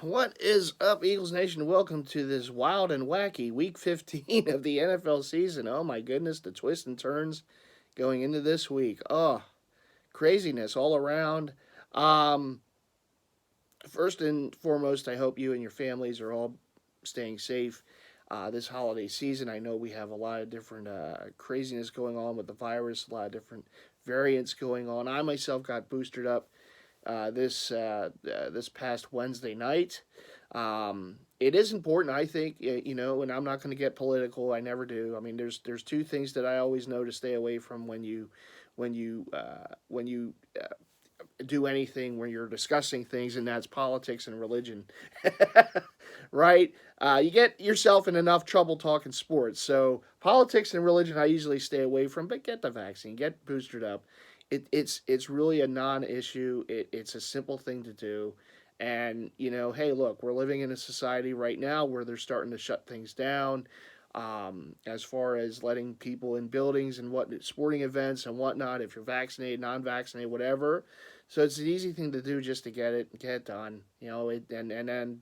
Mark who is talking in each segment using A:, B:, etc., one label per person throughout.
A: What is up, Eagles Nation? Welcome to this wild and wacky Week 15 of the NFL season. Oh my goodness, the twists and turns going into this week. Oh, craziness all around. Um, First and foremost, I hope you and your families are all staying safe this holiday season. I know we have a lot of different craziness going on with the virus, a lot of different variants going on. I myself got boosted up this past Wednesday night. It is important, I think, and I'm not going to get political. I never do. I mean, there's two things that I always know to stay away from when you do anything when you're discussing things, and that's politics and religion, right? You get yourself in enough trouble talking sports. So politics and religion, I usually stay away from. But get the vaccine, get boosted up. It's really a non-issue. It's a simple thing to do. And hey, look, we're living in a society right now where they're starting to shut things down. As far as letting people in buildings and what sporting events and whatnot, if you're vaccinated, non-vaccinated, whatever, so it's an easy thing to do just to get it done. And then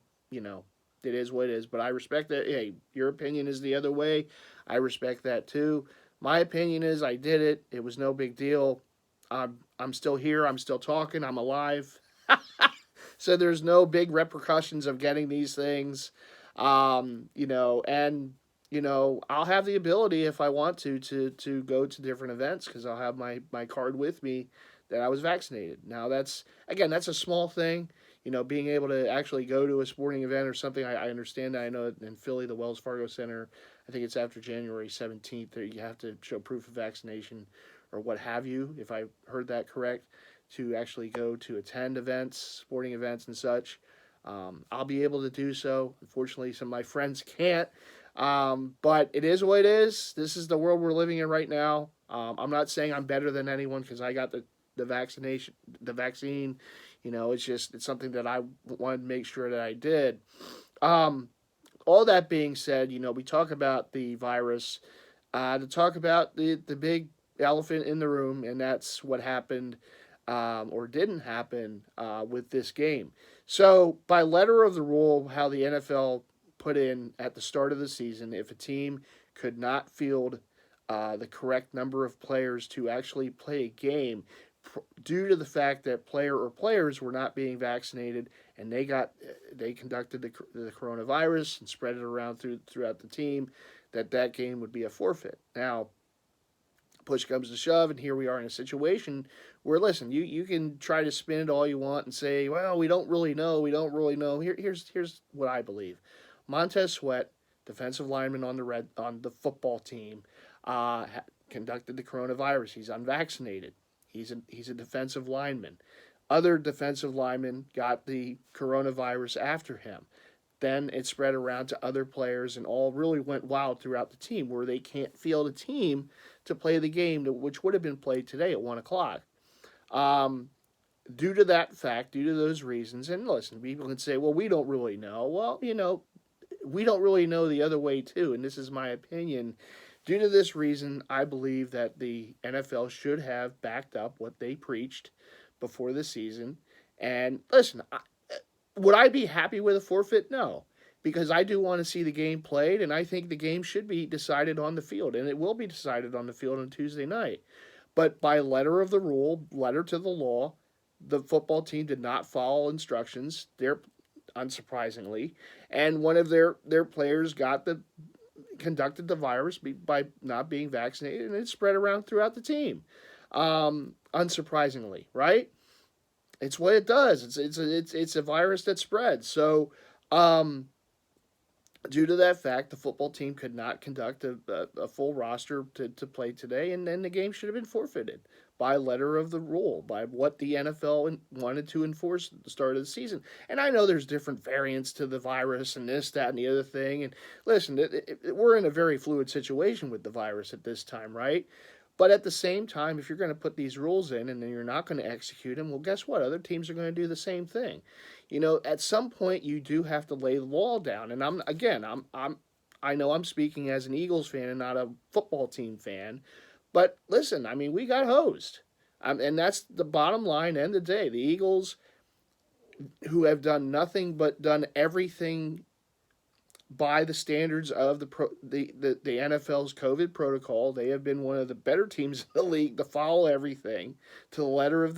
A: it is what it is. But I respect that. Hey, your opinion is the other way. I respect that too. My opinion is I did it. It was no big deal. I'm still here. I'm still talking. I'm alive. So there's no big repercussions of getting these things. And I'll have the ability if I want to go to different events because I'll have my card with me that I was vaccinated. Now that's a small thing. Being able to actually go to a sporting event or something, I understand that. I know in Philly, the Wells Fargo Center, I think it's after January 17th, that you have to show proof of vaccination or what have you, if I heard that correct, to actually go to attend events, sporting events, and such. I'll be able to do so. Unfortunately, some of my friends can't. But it is what it is. This is the world we're living in right now. I'm not saying I'm better than anyone because I got the vaccine. It's something that I wanted to make sure that I did. Um, all that being said, we talk about the virus, to talk about the big elephant in the room, and that's what happened or didn't happen with this game. So, by letter of the rule, how the NFL put in at the start of the season, if a team could not field the correct number of players to actually play a game due to the fact that player or players were not being vaccinated and they conducted the coronavirus and spread it around throughout the team, that game would be a forfeit. Now, push comes to shove, and here we are in a situation where, listen, you can try to spin it all you want and say, well, we don't really know. Here's what I believe. Montez Sweat, defensive lineman on the football team, conducted the coronavirus. He's unvaccinated. He's a defensive lineman. Other defensive linemen got the coronavirus after him. Then it spread around to other players and all really went wild throughout the team where they can't field a team to play the game, which would have been played today at 1 o'clock. Um, Due to that fact, due to those reasons, and listen, people can say, well, we don't really know. Well, we don't really know the other way, too, and this is my opinion. Due to this reason, I believe that the NFL should have backed up what they preached before the season. And listen, would I be happy with a forfeit? No, because I do want to see the game played, and I think the game should be decided on the field, and it will be decided on the field on Tuesday night. But by letter of the rule, letter to the law, the football team did not follow instructions. They're unsurprisingly, and one of their players conducted the virus by not being vaccinated, and it spread around throughout the team. Unsurprisingly, right? It's what it does. It's a virus that spreads. So, um, due to that fact, the football team could not conduct a full roster to play today, and then the game should have been forfeited by letter of the rule, by what the NFL wanted to enforce at the start of the season. And I know there's different variants to the virus and this, that, and the other thing. And listen, we're in a very fluid situation with the virus at this time, right? But at the same time, if you're going to put these rules in and then you're not going to execute them, well, guess what? Other teams are going to do the same thing. At some point you do have to lay the law down. And I know I'm speaking as an Eagles fan and not a football team fan, but listen, I mean, we got hosed, and that's the bottom line. End of the day, the Eagles who have done nothing but done everything by the standards of the NFL's COVID protocol. They have been one of the better teams in the league to follow everything to the letter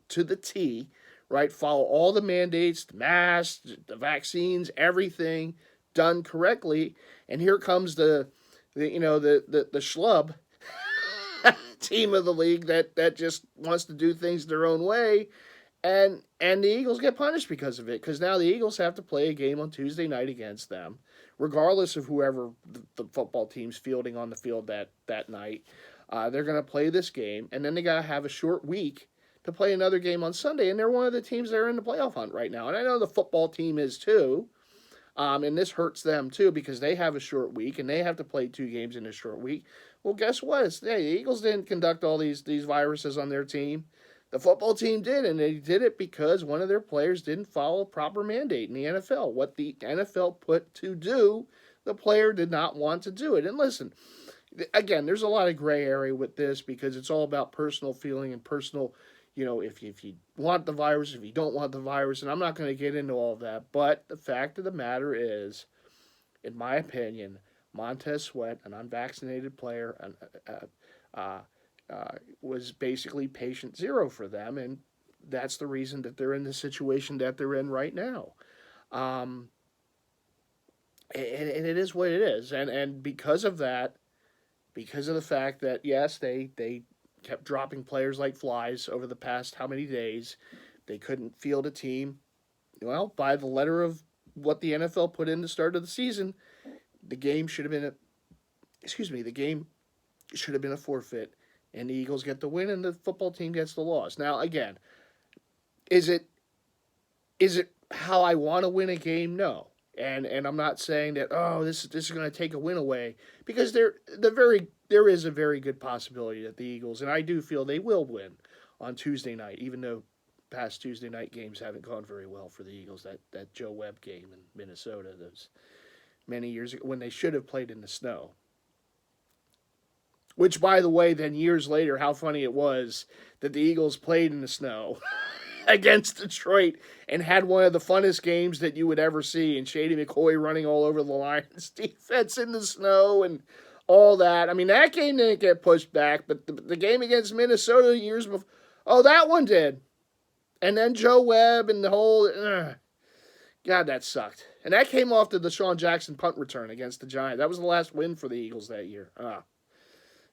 A: to the T, right? Follow all the mandates, the masks, the vaccines, everything done correctly. And here comes the schlub team of the league that just wants to do things their own way, and the Eagles get punished because of it. Because now the Eagles have to play a game on Tuesday night against them, regardless of whoever the football team's fielding on the field that night. They're going to play this game, and then they got to have a short week to play another game on Sunday. And they're one of the teams that are in the playoff hunt right now. And I know the football team is too. And this hurts them too because they have a short week and they have to play 2 games in a short week. Well, guess what? The Eagles didn't conduct all these viruses on their team. The football team did, and they did it because one of their players didn't follow a proper mandate in the NFL. What the NFL put to do, the player did not want to do it. And listen, again, there's a lot of gray area with this because it's all about personal feeling and personal, if you want the virus, if you don't want the virus, and I'm not going to get into all of that. But the fact of the matter is, in my opinion, Montez Sweat, an unvaccinated player, was basically patient zero for them, and that's the reason that they're in the situation that they're in right now. And it is what it is, and because of that, because of the fact that yes, they kept dropping players like flies over the past how many days, they couldn't field a team. Well, by the letter of what the NFL put in the start of the season, the game should have been the game should have been a forfeit, and the Eagles get the win and the football team gets the loss. Now, again, is it how I want to win a game? No. And I'm not saying that this is going to take a win away, because there is a very good possibility that the Eagles, and I do feel they will win on Tuesday night, even though past Tuesday night games haven't gone very well for the Eagles. That Joe Webb game in Minnesota, those many years ago when they should have played in the snow. Which, by the way, then years later, how funny it was that the Eagles played in the snow against Detroit and had one of the funnest games that you would ever see. And Shady McCoy running all over the Lions defense in the snow and all that. I mean, that game didn't get pushed back, but the game against Minnesota years before, that one did. And then Joe Webb and the whole, God, that sucked. And that came off the Deshaun Jackson punt return against the Giants. That was the last win for the Eagles that year.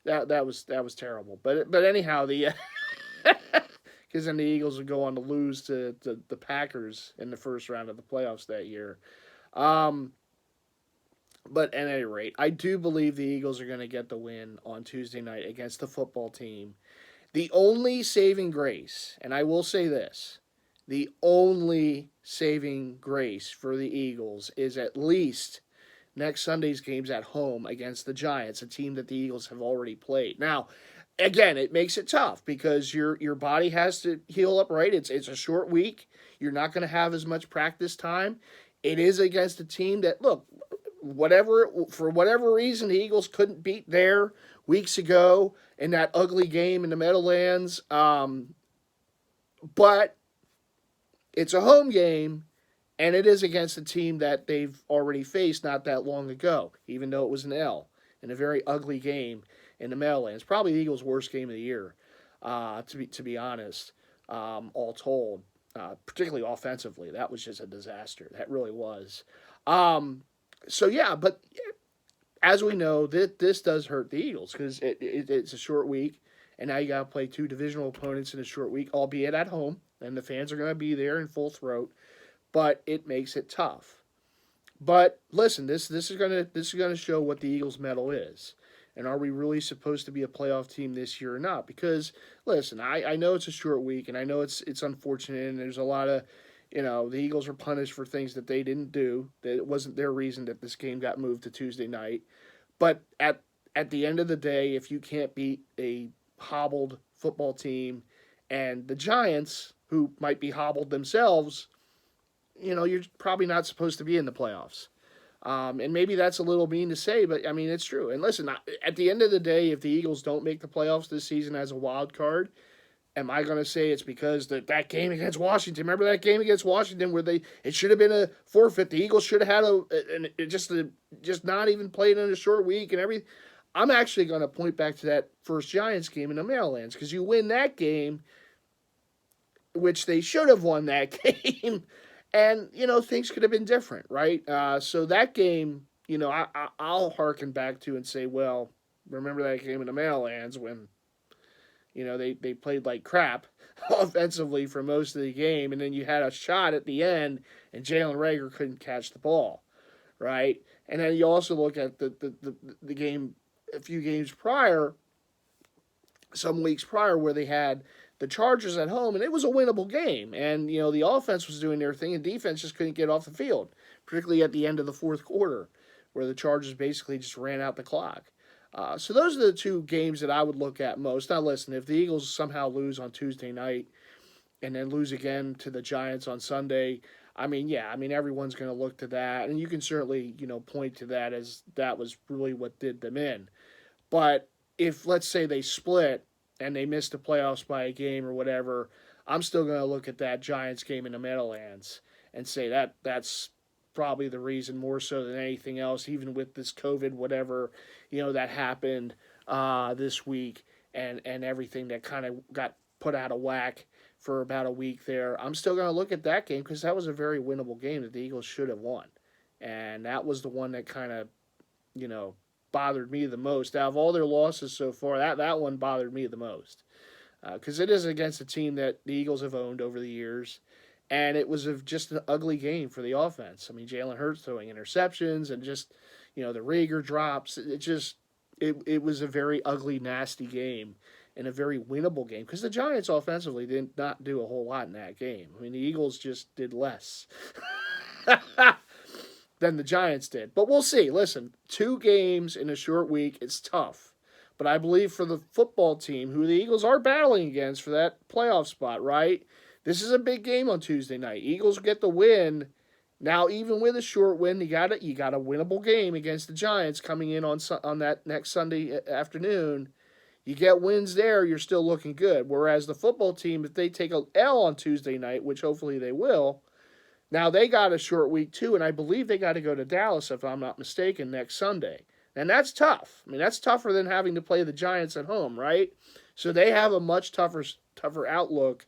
A: That was terrible. But anyhow, because then the Eagles would go on to lose to the Packers in the first round of the playoffs that year. But at any rate, I do believe the Eagles are going to get the win on Tuesday night against the football team. The only saving grace, and I will say this, the only saving grace for the Eagles is at least next Sunday's game's at home against the Giants, a team that the Eagles have already played. Now, again, it makes it tough because your body has to heal up, right? It's a short week. You're not going to have as much practice time. It is against a team that, look, for whatever reason, the Eagles couldn't beat there weeks ago in that ugly game in the Meadowlands. But it's a home game, and it is against a team that they've already faced not that long ago, even though it was an L in a very ugly game in the Meadowlands. Probably the Eagles' worst game of the year, to be honest, all told, particularly offensively. That was just a disaster. That really was. So, yeah, but as we know, this does hurt the Eagles because it's a short week, and now you got to play 2 divisional opponents in a short week, albeit at home, and the fans are going to be there in full throat. But it makes it tough. But listen, this is gonna show what the Eagles' mettle is, and are we really supposed to be a playoff team this year or not? Because listen, I know it's a short week, and I know it's unfortunate, and there's a lot of, the Eagles are punished for things that they didn't do. That it wasn't their reason that this game got moved to Tuesday night. But at the end of the day, if you can't beat a hobbled football team and the Giants, who might be hobbled themselves, you're probably not supposed to be in the playoffs. And maybe that's a little mean to say, but, I mean, it's true. And listen, at the end of the day, if the Eagles don't make the playoffs this season as a wild card, Am I going to say it's because that game against Washington? Remember that game against Washington where it should have been a forfeit. The Eagles should have had just not even played in a short week and everything. I'm actually going to point back to that first Giants game in the Meadowlands because you win that game, which they should have won that game, and things could have been different, right? So that game, I'll harken back to and say, well, remember that game in the Meadowlands when they played like crap offensively for most of the game, and then you had a shot at the end, and Jalen Reagor couldn't catch the ball, right? And then you also look at the game a few games prior, some weeks prior, where they had the Chargers at home, and it was a winnable game. And the offense was doing their thing, and defense just couldn't get off the field, particularly at the end of the fourth quarter, where the Chargers basically just ran out the clock. So those are the two games that I would look at most. Now, listen, if the Eagles somehow lose on Tuesday night and then lose again to the Giants on Sunday, everyone's going to look to that, and you can certainly, point to that as that was really what did them in. But if, let's say, they split and they missed the playoffs by a game or whatever, I'm still going to look at that Giants game in the Meadowlands and say that's probably the reason more so than anything else, even with this COVID whatever, that happened this week and everything that kind of got put out of whack for about a week there. I'm still going to look at that game because that was a very winnable game that the Eagles should have won. And that was the one that kind of, bothered me the most. Out of all their losses so far, that one bothered me the most. Because it is against a team that the Eagles have owned over the years. And it was just an ugly game for the offense. I mean, Jalen Hurts throwing interceptions and just, the Reagor drops. It was a very ugly, nasty game and a very winnable game because the Giants offensively did not do a whole lot in that game. I mean, the Eagles just did less than the Giants did. But we'll see. Listen, 2 games in a short week, it's tough. But I believe for the football team, who the Eagles are battling against for that playoff spot, right? This is a big game on Tuesday night. Eagles get the win. Now, even with a short win, you got a winnable game against the Giants coming in on that next Sunday afternoon. You get wins there, you're still looking good. Whereas the football team, if they take a L on Tuesday night, which hopefully they will, now they got a short week too, and I believe they got to go to Dallas, if I'm not mistaken, next Sunday. And that's tough. I mean, that's tougher than having to play the Giants at home, right? So they have a much tougher outlook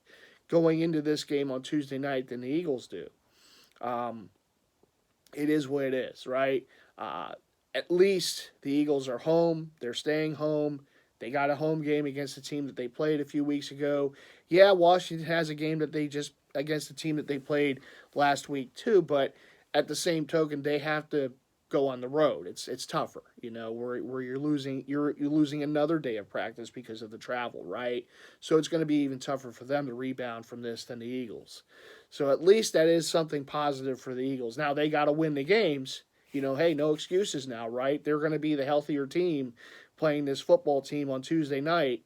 A: going into this game on Tuesday night than the Eagles do. It is what it is, right? At least the Eagles are home. They're staying home. They got a home game against the team that they played a few weeks ago. Yeah, Washington has a game that they just against the team that they played last week too, but at the same token, they have to go on the road. It's tougher, where you're losing another day of practice because of the travel, right? So it's going to be even tougher for them to rebound from this than the Eagles. So at least that is something positive for the Eagles. Now they got to win the games. Hey, no excuses now, right? They're going to be the healthier team playing this football team on Tuesday night,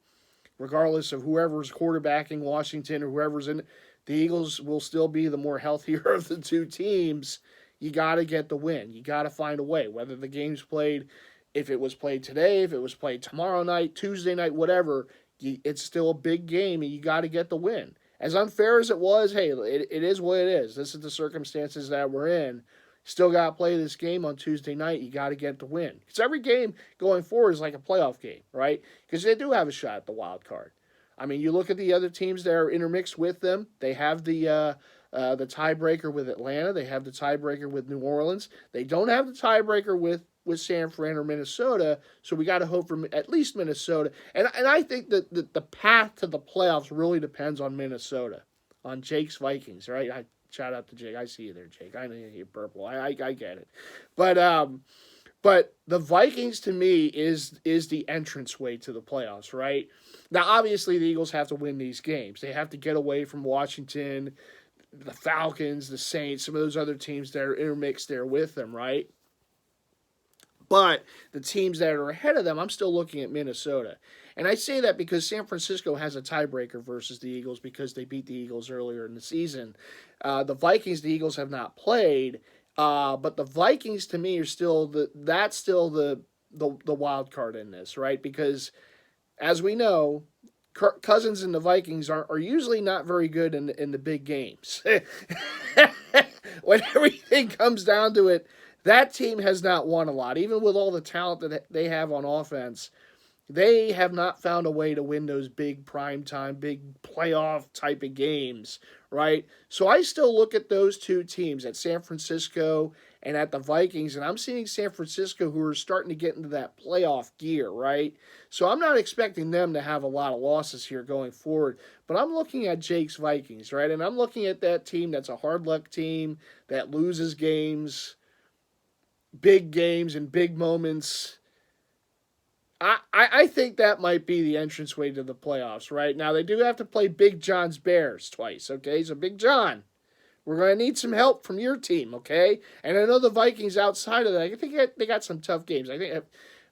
A: regardless of whoever's quarterbacking Washington or whoever's in. The Eagles will still be the more healthier of the two teams. You got to get the win. You got to find a way, whether the game's played, if it was played today, if it was played tomorrow night, Tuesday night, whatever, it's still a big game, and you got to get the win. As unfair as it was, hey, it is what it is. This is the circumstances that we're in. Still got to play this game on Tuesday night. You got to get the win. Because every game going forward is like a playoff game, right? Because they do have a shot at the wild card. I mean, you look at the other teams that are intermixed with them. They have the tiebreaker with Atlanta. They have the tiebreaker with New Orleans. They don't have the tiebreaker with San Fran or Minnesota, so we got to hope for at least Minnesota. And I think that the path to the playoffs really depends on Minnesota, on Jake's Vikings, right? Shout out to Jake. I see you there, Jake. I know you're purple. I get it. But the Vikings, to me, is the entranceway to the playoffs, right? Now, obviously, the Eagles have to win these games. They have to get away from Washington, the Falcons, the Saints, some of those other teams that are intermixed there with them, right? But the teams that are ahead of them, I'm still looking at Minnesota. And I say that because San Francisco has a tiebreaker versus the Eagles because they beat the Eagles earlier in the season. The Vikings, the Eagles have not played. But the Vikings, to me, are still the wild card in this, right? Because, as we know, Cousins and the Vikings are usually not very good in the big games. When everything comes down to it, that team has not won a lot. Even with all the talent that they have on offense, they have not found a way to win those big primetime, big playoff type of games, right? So I still look at those two teams, at San Francisco and at the Vikings, and I'm seeing San Francisco who are starting to get into that playoff gear, right? So I'm not expecting them to have a lot of losses here going forward, but I'm looking at Jake's Vikings, right? And I'm looking at that team that's a hard luck team that loses games and big moments. I think that might be the entranceway to the playoffs, right? Now, they do have to play Big John's Bears twice, okay? So, Big John, we're going to need some help from your team, okay? And I know the Vikings outside of that, I think they got some tough games. I think, if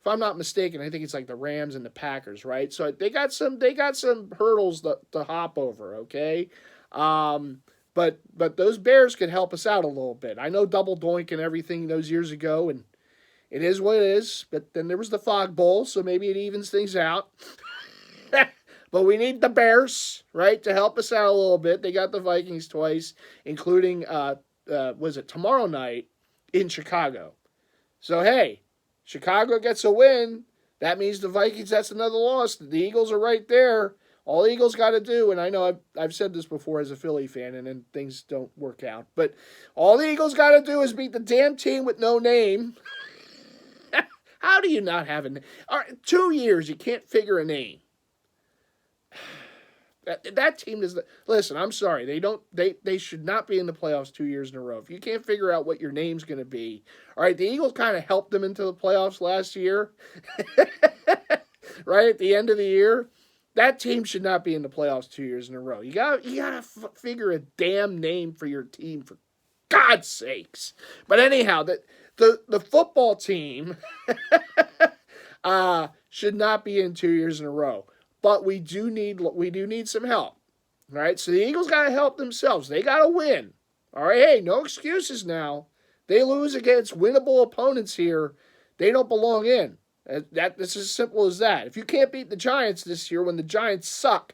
A: I'm not mistaken, I think it's like the Rams and the Packers, right? So, they got some hurdles to hop over, okay? But those Bears could help us out a little bit. I know double doink and everything those years ago, and it is what it is, but then there was the Fog Bowl, so maybe it evens things out. But we need the Bears, right, to help us out a little bit. They got the Vikings twice, including, tomorrow night in Chicago. So, hey, Chicago gets a win. That means the Vikings, that's another loss. The Eagles are right there. All the Eagles got to do, and I know I've said this before as a Philly fan, and then things don't work out, but all the Eagles got to do is beat the damn team with no name. How do you not have a name? 2 years, you can't figure a name. That team is listen. I'm sorry, they should not be in the playoffs 2 years in a row. If you can't figure out what your name's going to be, all right. The Eagles kind of helped them into the playoffs last year, right at the end of the year. That team should not be in the playoffs 2 years in a row. You gotta figure a damn name for your team, for God's sakes. But anyhow, the football team should not be in 2 years in a row. But we do need some help. All right, so the Eagles got to help themselves. They got to win. All right, hey, no excuses now. They lose against winnable opponents here. They don't belong in. This is as simple as that. If you can't beat the Giants this year when the Giants suck,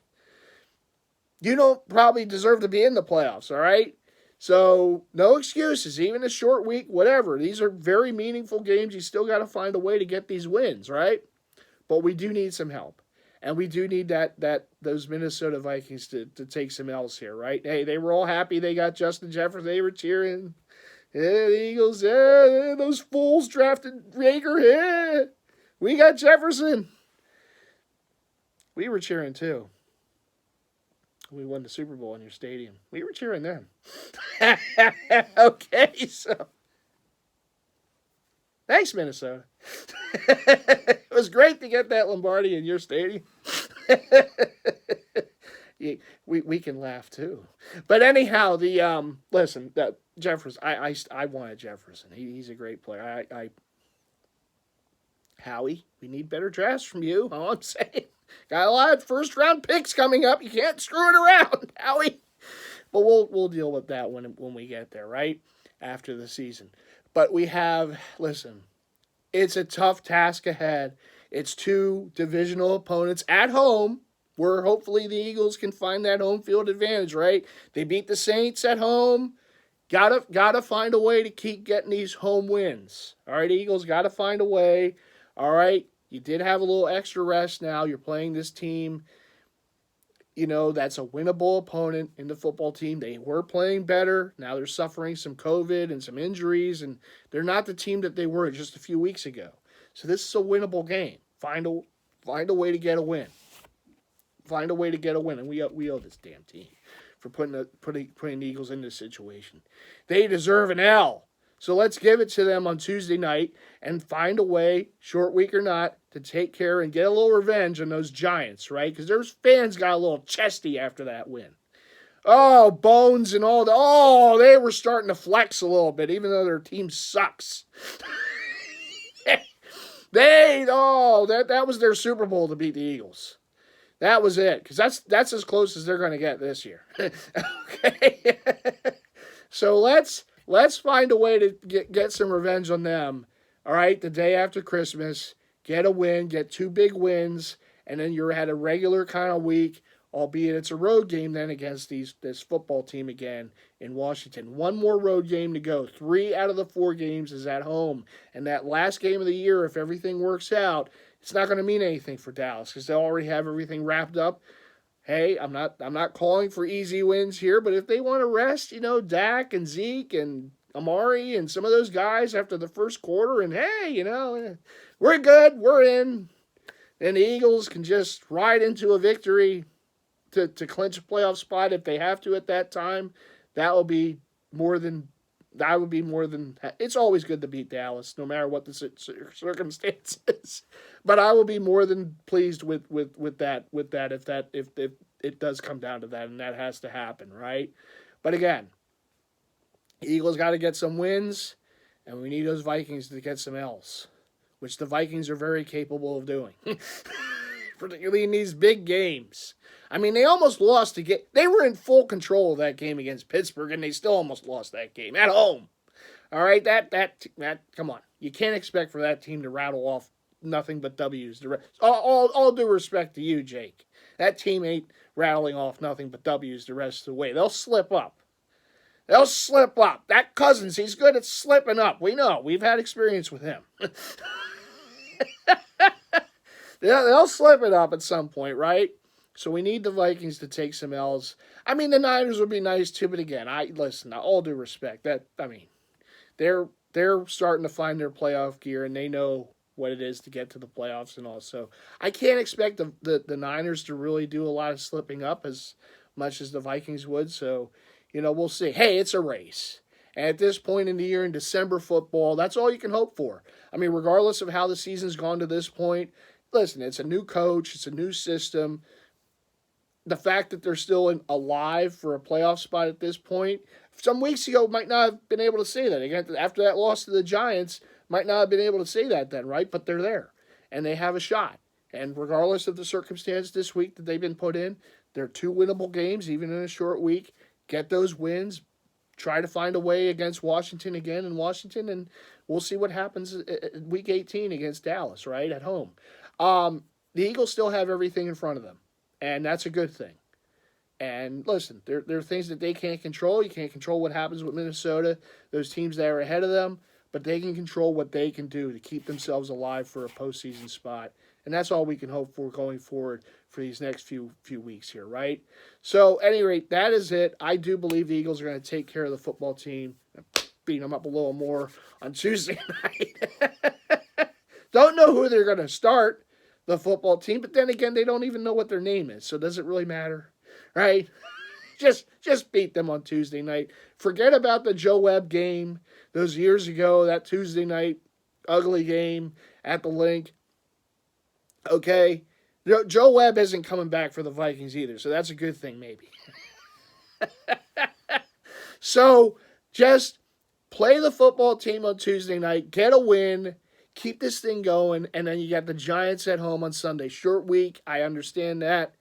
A: you don't probably deserve to be in the playoffs, all right? So, no excuses, even a short week, whatever. These are very meaningful games. You still got to find a way to get these wins, right? But we do need some help. And we do need those Minnesota Vikings to take some L's here, right? Hey, they were all happy they got Justin Jefferson. They were cheering. Yeah, the Eagles, yeah, those fools drafted Rager. Yeah, we got Jefferson. We were cheering too. We won the Super Bowl in your stadium. We were cheering them. Okay, so thanks, Minnesota. It was great to get that Lombardi in your stadium. we can laugh too, but anyhow, listen, that Jefferson. I wanted Jefferson. He's a great player. Howie, we need better drafts from you. All I'm saying, got a lot of first round picks coming up. You can't screw it around, Howie. But we'll deal with that when we get there, right after the season. But listen. It's a tough task ahead. It's 2 divisional opponents at home, where hopefully the Eagles can find that home field advantage, right? They beat the Saints at home. Gotta find a way to keep getting these home wins. All right, Eagles, gotta find a way. All right, you did have a little extra rest now. You're playing this team, that's a winnable opponent in the football team. They were playing better. Now they're suffering some COVID and some injuries, and they're not the team that they were just a few weeks ago. So this is a winnable game. Find a way to get a win. Find a way to get a win, and we owe this damn team for putting the Eagles in this situation. They deserve an L. So let's give it to them on Tuesday night and find a way, short week or not, to take care and get a little revenge on those Giants, right? Because their fans got a little chesty after that win. Oh, Bones and all they were starting to flex a little bit, even though their team sucks. That was their Super Bowl to beat the Eagles. That was it, because that's as close as they're going to get this year. Okay? So let's find a way to get some revenge on them, all right, the day after Christmas. Get a win, get 2 big wins, and then you're at a regular kind of week, albeit it's a road game then against this football team again in Washington. One more road game to go. 3 out of the 4 games is at home. And that last game of the year, if everything works out, it's not going to mean anything for Dallas because they'll already have everything wrapped up. Hey, I'm not calling for easy wins here, but if they want to rest, Dak and Zeke and Amari and some of those guys after the first quarter, and hey, we're good, we're in, and the Eagles can just ride into a victory to clinch a playoff spot if they have to at that time, that would be more than. It's always good to beat Dallas, no matter what the circumstances. But I will be more than pleased with that if it does come down to that, and that has to happen, right? But again, Eagles got to get some wins, and we need those Vikings to get some L's, which the Vikings are very capable of doing, particularly in these big games. I mean, they almost lost they were in full control of that game against Pittsburgh, and they still almost lost that game at home. All right, that come on. You can't expect for that team to rattle off nothing but W's. All due respect to you, Jake. That team ain't rattling off nothing but W's the rest of the way. They'll slip up. That Cousins, he's good at slipping up. We know. We've had experience with him. They'll slip it up at some point, right? So we need the Vikings to take some L's. I mean, the Niners would be nice too, but again, all due respect, they're starting to find their playoff gear, and they know what it is to get to the playoffs and all. So I can't expect the Niners to really do a lot of slipping up as much as the Vikings would. So, we'll see. Hey, it's a race. And at this point in the year in December football, that's all you can hope for. I mean, regardless of how the season's gone to this point, listen, it's a new coach, it's a new system. The fact that they're still alive for a playoff spot at this point, some weeks ago might not have been able to say that. Again, after that loss to the Giants, might not have been able to say that then, right? But they're there, and they have a shot. And regardless of the circumstance this week that they've been put in, they're 2 winnable games, even in a short week. Get those wins. Try to find a way against Washington again in Washington, and we'll see what happens week 18 against Dallas, right, at home. The Eagles still have everything in front of them. And that's a good thing. And listen, there are things that they can't control. You can't control what happens with Minnesota, those teams that are ahead of them, but they can control what they can do to keep themselves alive for a postseason spot. And that's all we can hope for going forward for these next few weeks here, right? So, at any rate, that is it. I do believe the Eagles are going to take care of the football team, beat them up a little more on Tuesday night. Don't know who they're going to start, the football team, but then again, they don't even know what their name is, so does it really matter, right? Just beat them on Tuesday night. Forget about the Joe Webb game those years ago, that Tuesday night ugly game at the Link. Okay, Joe Webb isn't coming back for the Vikings either, so that's a good thing maybe. So just play the football team on Tuesday night, get a win, keep this thing going, and then you got the Giants at home on Sunday. Short week, I understand that,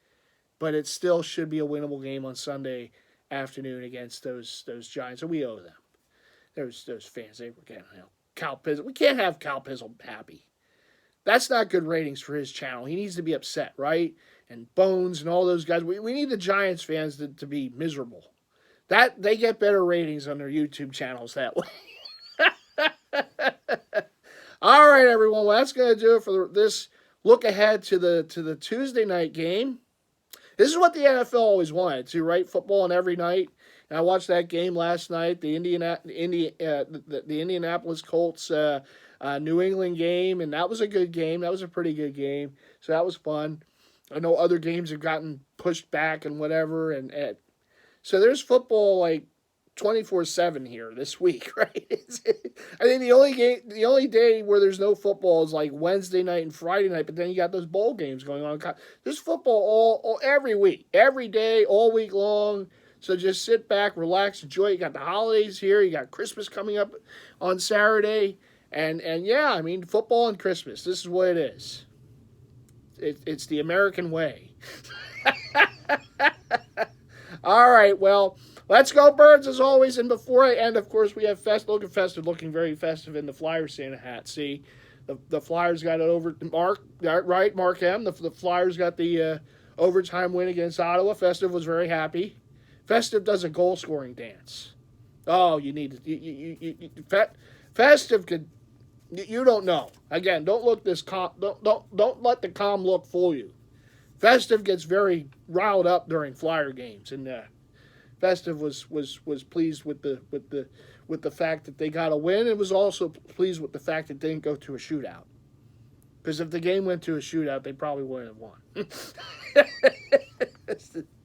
A: but it still should be a winnable game on Sunday afternoon against those Giants, and we owe them. Those fans, they were getting, Cal Pizzle. We can't have Cal Pizzle happy. That's not good ratings for his channel. He needs to be upset, right? And Bones and all those guys. We need the Giants fans to be miserable. That they get better ratings on their YouTube channels that way. All right, everyone. Well, that's going to do it for this look ahead to the Tuesday night game. This is what the NFL always wanted to, right? Football on every night. And I watched that game last night, the Indianapolis Colts New England game, and that was a good game. That was a pretty good game. So that was fun. I know other games have gotten pushed back and whatever, and so there's football like 24/7 here this week, right? I think the only day where there's no football is like Wednesday night and Friday night, but then you got those bowl games going on. There's football all every week, every day, all week long. So just sit back, relax, enjoy. You got the holidays here. You got Christmas coming up on Saturday, and yeah, I mean football and Christmas. This is what it is. It's the American way. All right, well. Let's go, Birds, as always. And before I end, of course, we have looking festive, looking very festive in the Flyer Santa hat. See, The Flyers got it over Mark M. The Flyers got the overtime win against Ottawa. Festive was very happy. Festive does a goal scoring dance. Oh, you need to. Festive could. You don't know. Again, don't look this calm. Don't let the calm look fool you. Festive gets very riled up during Flyer games, and Festive was pleased with the fact that they got a win, and was also pleased with the fact that they didn't go to a shootout. Because if the game went to a shootout, they probably wouldn't have won.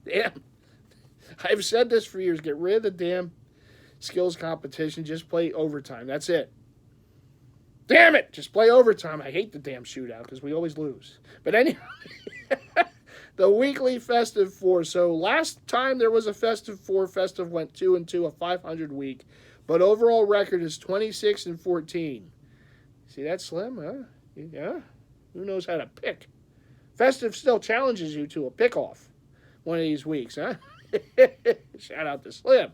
A: Damn. I've said this for years. Get rid of the damn skills competition. Just play overtime. That's it. Damn it! Just play overtime. I hate the damn shootout because we always lose. But anyway, the weekly Festive 4. So last time there was a Festive 4, Festive went 2-2, a 500 week. But overall record is 26-14. See that slim, huh? Yeah. Who knows how to pick? Festive still challenges you to a pick-off one of these weeks, huh? Shout out to Slim.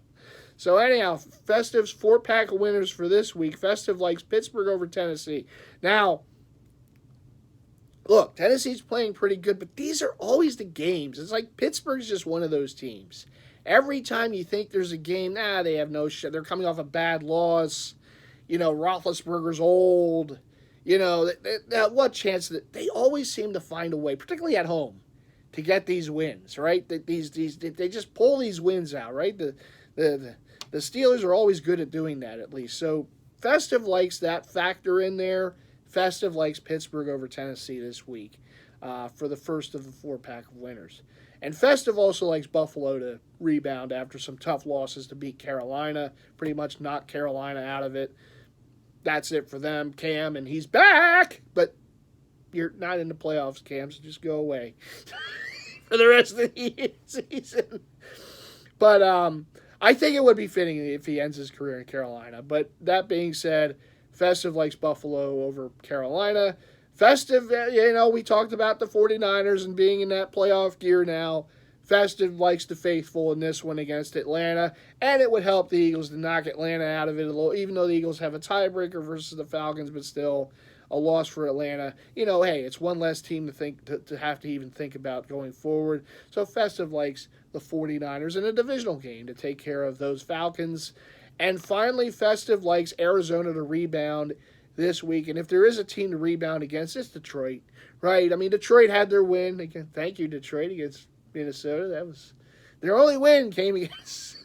A: So anyhow, Festive's 4-pack of winners for this week. Festive likes Pittsburgh over Tennessee. Now, look, Tennessee's playing pretty good, but these are always the games. It's like Pittsburgh's just one of those teams. Every time you think there's a game, they have no shit. They're coming off a bad loss. Roethlisberger's old. What chance that they always seem to find a way, particularly at home, to get these wins, right? They just pull these wins out, right? The Steelers are always good at doing that, at least. So Festive likes that factor in there. Festive likes Pittsburgh over Tennessee this week for the first of the 4-pack of winners. And Festive also likes Buffalo to rebound after some tough losses to beat Carolina. Pretty much knock Carolina out of it. That's it for them. Cam, and he's back! But you're not in the playoffs, Cam, so just go away for the rest of the season. But I think it would be fitting if he ends his career in Carolina. But that being said, Festive likes Buffalo over Carolina. Festive, we talked about the 49ers and being in that playoff gear now. Festive likes the faithful in this one against Atlanta. And it would help the Eagles to knock Atlanta out of it a little, even though the Eagles have a tiebreaker versus the Falcons, but still a loss for Atlanta. Hey, it's one less team to have to even think about going forward. So Festive likes the 49ers in a divisional game to take care of those Falcons. And finally, Festive likes Arizona to rebound this week. And if there is a team to rebound against, it's Detroit, right? I mean, Detroit had their win. Again, thank you, Detroit, against Minnesota. That was their only win came against.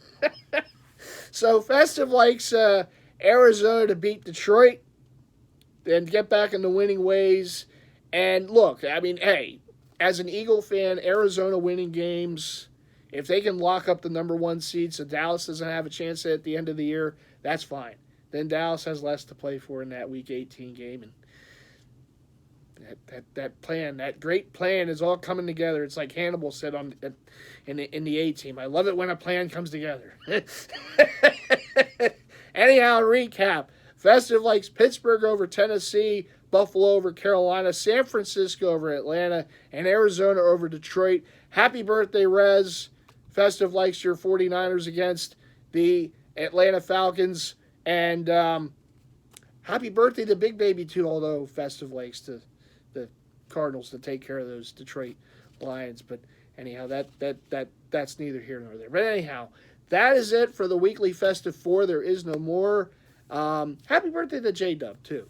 A: So Festive likes Arizona to beat Detroit and get back in the winning ways. And look, I mean, hey, as an Eagle fan, Arizona winning games, if they can lock up the number 1 seed so Dallas doesn't have a chance at the end of the year, that's fine. Then Dallas has less to play for in that Week 18 game. And that plan, that great plan is all coming together. It's like Hannibal said in the A-Team. I love it when a plan comes together. Anyhow, recap. Festive likes Pittsburgh over Tennessee, Buffalo over Carolina, San Francisco over Atlanta, and Arizona over Detroit. Happy birthday, Rez. Festive likes your 49ers against the Atlanta Falcons. And happy birthday to Big Baby, too, although Festive likes the Cardinals to take care of those Detroit Lions. But anyhow, that's neither here nor there. But anyhow, that is it for the weekly Festive 4. There is no more. Happy birthday to J-Dub, too.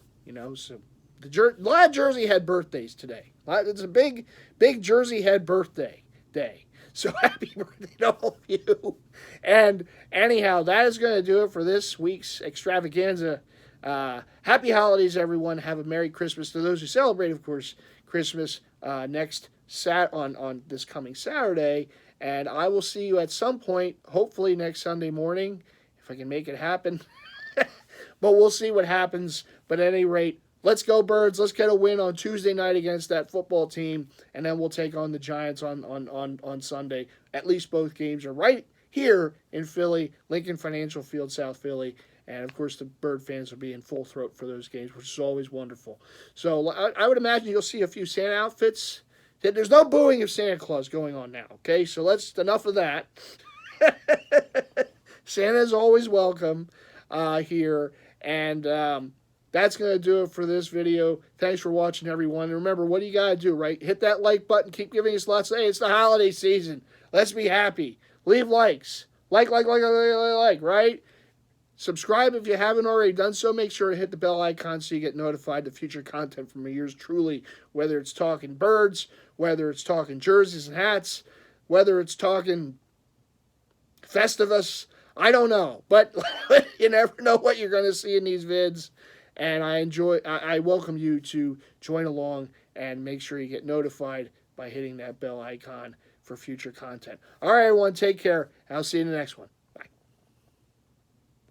A: So a lot of Jersey Head birthdays today. It's a big Jersey Head birthday day. So happy birthday to all of you. And anyhow, that is going to do it for this week's extravaganza. Happy holidays, everyone. Have a Merry Christmas to those who celebrate, of course, Christmas on this coming Saturday. And I will see you at some point, hopefully next Sunday morning, if I can make it happen. But we'll see what happens. But at any rate, let's go Birds. Let's get a win on Tuesday night against that football team. And then we'll take on the Giants on Sunday. At least both games are right here in Philly, Lincoln Financial Field, South Philly. And, of course, the Bird fans will be in full throat for those games, which is always wonderful. So I would imagine you'll see a few Santa outfits. There's no booing of Santa Claus going on now, okay? So enough of that. Santa's always welcome here. And that's going to do it for this video. Thanks for watching, everyone. And remember, what do you got to do, right? Hit that like button. Keep giving us lots of, hey, it's the holiday season. Let's be happy. Leave likes. Like, right? Subscribe if you haven't already done so. Make sure to hit the bell icon so you get notified of future content from yours truly, whether it's talking birds, whether it's talking jerseys and hats, whether it's talking Festivus. I don't know, but you never know what you're going to see in these vids. And I welcome you to join along and make sure you get notified by hitting that bell icon for future content. All right, everyone, take care. I'll see you in the next one.